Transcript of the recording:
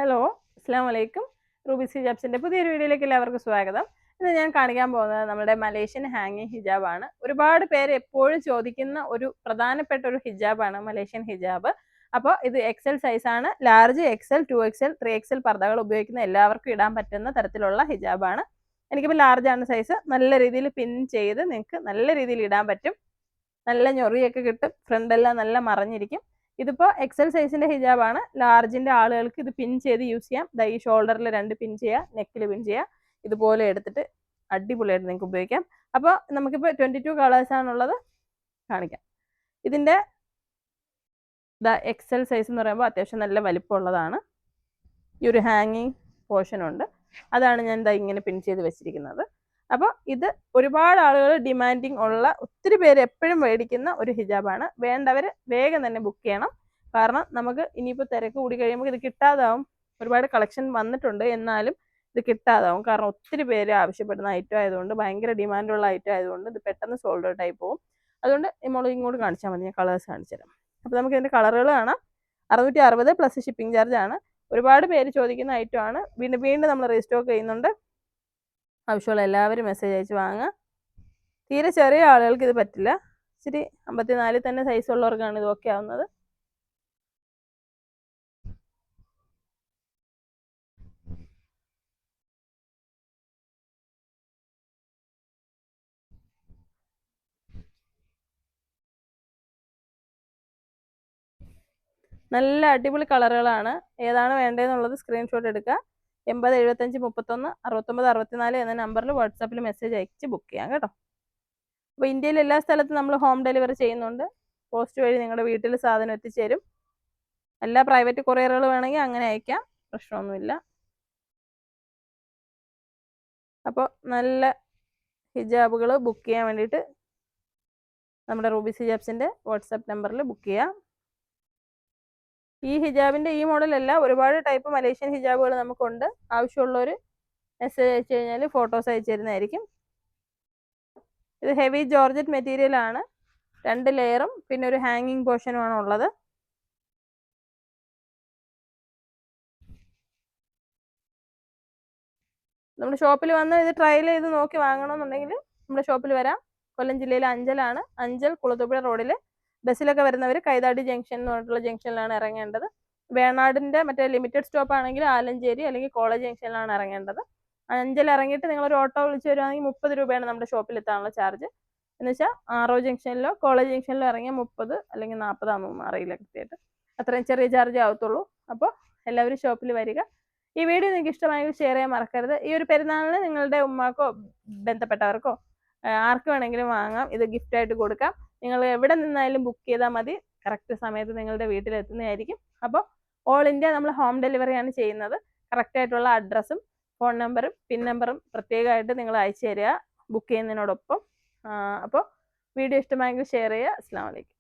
Hello, അസ്സാം വലൈക്കും. Rubies ഹിജാബ്സിന്റെ പുതിയൊരു വീഡിയോയിലേക്ക് എല്ലാവർക്കും സ്വാഗതം. ഇന്ന് ഞാൻ കാണിക്കാൻ പോകുന്നത് നമ്മുടെ മലേഷ്യൻ ഹാങ്ങിങ് ഹിജാബാണ്. ഒരുപാട് പേര് എപ്പോഴും ചോദിക്കുന്ന ഒരു പ്രധാനപ്പെട്ട ഒരു ഹിജാബാണ് മലേഷ്യൻ ഹിജാബ്. അപ്പോൾ ഇത് എക്സൽ സൈസാണ്. ലാർജ്, എക്സൽ, 2XL, 3XL പർദ്ദകൾ ഉപയോഗിക്കുന്ന എല്ലാവർക്കും ഇടാൻ പറ്റുന്ന തരത്തിലുള്ള ഹിജാബാണ്. എനിക്കിപ്പോൾ ലാർജ് ആണ് സൈസ്. നല്ല രീതിയിൽ പിൻ ചെയ്ത് നിങ്ങൾക്ക് നല്ല രീതിയിൽ ഇടാൻ പറ്റും. നല്ല ഞൊറിയൊക്കെ കിട്ടും. ഫ്രണ്ടെല്ലാം നല്ല മറഞ്ഞിരിക്കും. ഇതിപ്പോൾ എക്സൽ സൈസിന്റെ ഹിജാബാണ്. ലാർജിന്റെ ആളുകൾക്ക് ഇത് പിൻ ചെയ്ത് യൂസ് ചെയ്യാം. ഈ ഷോൾഡറിൽ 2 പിൻ ചെയ്യുക, നെക്കിൽ പിൻ ചെയ്യുക. ഇതുപോലെ എടുത്തിട്ട് അടിപൊളിയായിട്ട് നിങ്ങൾക്ക് ഉപയോഗിക്കാം. അപ്പോൾ നമുക്കിപ്പോൾ 22 കളേഴ്സാണുള്ളത്. കാണിക്കാം. ഇതിന്റെ എക്സൽ സൈസ് എന്ന് പറയുമ്പോൾ അത്യാവശ്യം നല്ല വലിപ്പമുള്ളതാണ്. ഈ ഒരു ഹാങ്ങിങ് പോർഷൻ ഉണ്ട്. അതാണ് ഞാൻ ഇങ്ങനെ പിൻ ചെയ്ത് വെച്ചിരിക്കുന്നത്. അപ്പോൾ ഇത് ഒരുപാട് ആളുകൾ ഡിമാൻഡിങ് ഉള്ള, ഒത്തിരി പേര് എപ്പോഴും മേടിക്കുന്ന ഒരു ഹിജാബാണ്. വേണ്ടവർ വേഗം തന്നെ ബുക്ക് ചെയ്യണം. കാരണം നമുക്ക് ഇനിയിപ്പോൾ തിരക്ക് കൂടി കഴിയുമ്പോൾ ഇത് കിട്ടാതാവും. ഒരുപാട് കളക്ഷൻ വന്നിട്ടുണ്ട്, എന്നാലും ഇത് കിട്ടാതാവും. കാരണം ഒത്തിരി പേര് ആവശ്യപ്പെടുന്ന ഐറ്റം ആയതുകൊണ്ട്, ഭയങ്കര ഡിമാൻഡുള്ള ഐറ്റം ആയതുകൊണ്ട് ഇത് പെട്ടെന്ന് സോൾഡ് ഔട്ട് ആയി പോകും. അതുകൊണ്ട് നമ്മൾ ഇങ്ങോട്ട് കാണിച്ചാൽ മതി, ഞാൻ കളേഴ്സ് കാണിച്ചു തരാം. അപ്പോൾ നമുക്ക് ഇതിൻ്റെ കളറുകൾ കാണാം. 660 പ്ലസ് ഷിപ്പിംഗ് ചാർജ് ആണ്. ഒരുപാട് പേര് ചോദിക്കുന്ന ഐറ്റം ആണ്. വീണ്ടും നമ്മൾ റീസ്റ്റോക്ക് ചെയ്യുന്നുണ്ട്. ആവശ്യമുള്ള എല്ലാവരും മെസ്സേജ് അയച്ച് വാങ്ങുക. തീരെ ചെറിയ ആളുകൾക്ക് ഇത് പറ്റില്ല. ഇച്ചിരി 54 തന്നെ സൈസ് ഉള്ളവർക്കാണ് ഇത് ഓക്കെ ആവുന്നത്. നല്ല അടിപൊളി കളറുകളാണ്. ഏതാണ് വേണ്ടതെന്നുള്ളത് സ്ക്രീൻഷോട്ട് എടുക്കുക. 80 75 31 69 64 എന്ന നമ്പറിൽ വാട്സാപ്പിൽ മെസ്സേജ് അയച്ച് ബുക്ക് ചെയ്യാം കേട്ടോ. അപ്പോൾ ഇന്ത്യയിൽ എല്ലാ സ്ഥലത്തും നമ്മൾ ഹോം ഡെലിവറി ചെയ്യുന്നുണ്ട്. പോസ്റ്റ് വഴി നിങ്ങളുടെ വീട്ടിൽ സാധനം എത്തിച്ചേരും. എല്ലാ പ്രൈവറ്റ് കൊറിയറുകൾ വേണമെങ്കിൽ അങ്ങനെ അയക്കാം, പ്രശ്നമൊന്നുമില്ല. അപ്പോൾ നല്ല ഹിജാബുകൾ ബുക്ക് ചെയ്യാൻ വേണ്ടിയിട്ട് നമ്മുടെ റൂബീസ് ഹിജാബ്സിൻ്റെ വാട്സാപ്പ് നമ്പറിൽ ബുക്ക് ചെയ്യാം. ഈ ഹിജാബിൻ്റെ ഈ മോഡലല്ല, ഒരുപാട് ടൈപ്പ് മലേഷ്യൻ ഹിജാബുകൾ നമുക്കുണ്ട്. ആവശ്യമുള്ളവർ മെസ്സേജ് അയച്ചു കഴിഞ്ഞാൽ ഫോട്ടോസ് അയച്ചു തരുന്നതായിരിക്കും. ഇത് ഹെവി ജോർജറ്റ് മെറ്റീരിയൽ ആണ്. 2 ലെയറും പിന്നെ ഒരു ഹാങ്ങിങ് പോർഷനുമാണ് ഉള്ളത്. നമ്മുടെ ഷോപ്പിൽ വന്ന് ഇത് ട്രയൽ ചെയ്ത് നോക്കി വാങ്ങണമെന്നുണ്ടെങ്കിൽ നമ്മുടെ ഷോപ്പിൽ വരാം. കൊല്ലം ജില്ലയിലെ അഞ്ചലാണ്. അഞ്ചൽ കുളത്തൂപ്പുഴ റോഡിൽ ബസ്സിലൊക്കെ വരുന്നവർ കൈതാടി ജംഗ്ഷൻ എന്ന് പറഞ്ഞിട്ടുള്ള ജംഗ്ഷനിലാണ് ഇറങ്ങേണ്ടത്. വേണാടിൻ്റെ മറ്റേ ലിമിറ്റഡ് സ്റ്റോപ്പ് ആണെങ്കിൽ ആലഞ്ചേരി അല്ലെങ്കിൽ കോളേജ് ജംഗ്ഷനിലാണ് ഇറങ്ങേണ്ടത്. അഞ്ചൽ ഇറങ്ങിയിട്ട് നിങ്ങളൊരു ഓട്ടോ വിളിച്ച് വരുവാണെങ്കിൽ 30 രൂപയാണ് നമ്മുടെ ഷോപ്പിൽ എത്താനുള്ള ചാർജ്. എന്ന് വെച്ചാൽ ആറോ ജംഗ്ഷനിലോ കോളേജ് ജംഗ്ഷനിലോ ഇറങ്ങിയാൽ 30 അല്ലെങ്കിൽ 40 ആണെന്നൊന്നും അറിയില്ല കൃത്യമായിട്ട്. അത്രയും ചെറിയ ചാർജ് ആവത്തുള്ളൂ. അപ്പോൾ എല്ലാവരും ഷോപ്പിൽ വരിക. ഈ വീഡിയോ നിങ്ങൾക്ക് ഇഷ്ടമായെങ്കിൽ ഷെയർ ചെയ്യാൻ മറക്കരുത്. ഈ ഒരു പെരുന്നാളിന് നിങ്ങളുടെ ഉമ്മാക്കോ ബന്ധപ്പെട്ടവർക്കോ ആർക്ക് വേണമെങ്കിലും വാങ്ങാം. ഇത് ഗിഫ്റ്റായിട്ട് കൊടുക്കാം. നിങ്ങൾ എവിടെ നിന്നായാലും ബുക്ക് ചെയ്താൽ മതി. കറക്റ്റ് സമയത്ത് നിങ്ങളുടെ വീട്ടിലെത്തുന്നതായിരിക്കും. അപ്പോൾ ഓൾ ഇന്ത്യ നമ്മൾ ഹോം ഡെലിവറിയാണ് ചെയ്യുന്നത്. കറക്റ്റായിട്ടുള്ള അഡ്രസ്സും ഫോൺ നമ്പറും പിൻ നമ്പറും പ്രത്യേകമായിട്ട് നിങ്ങൾ അയച്ചു തരിക ബുക്ക് ചെയ്യുന്നതിനോടൊപ്പം. അപ്പോൾ വീഡിയോ ഇഷ്ടമായെങ്കിൽ ഷെയർ ചെയ്യുക. അസ്സലാമു അലൈക്കും.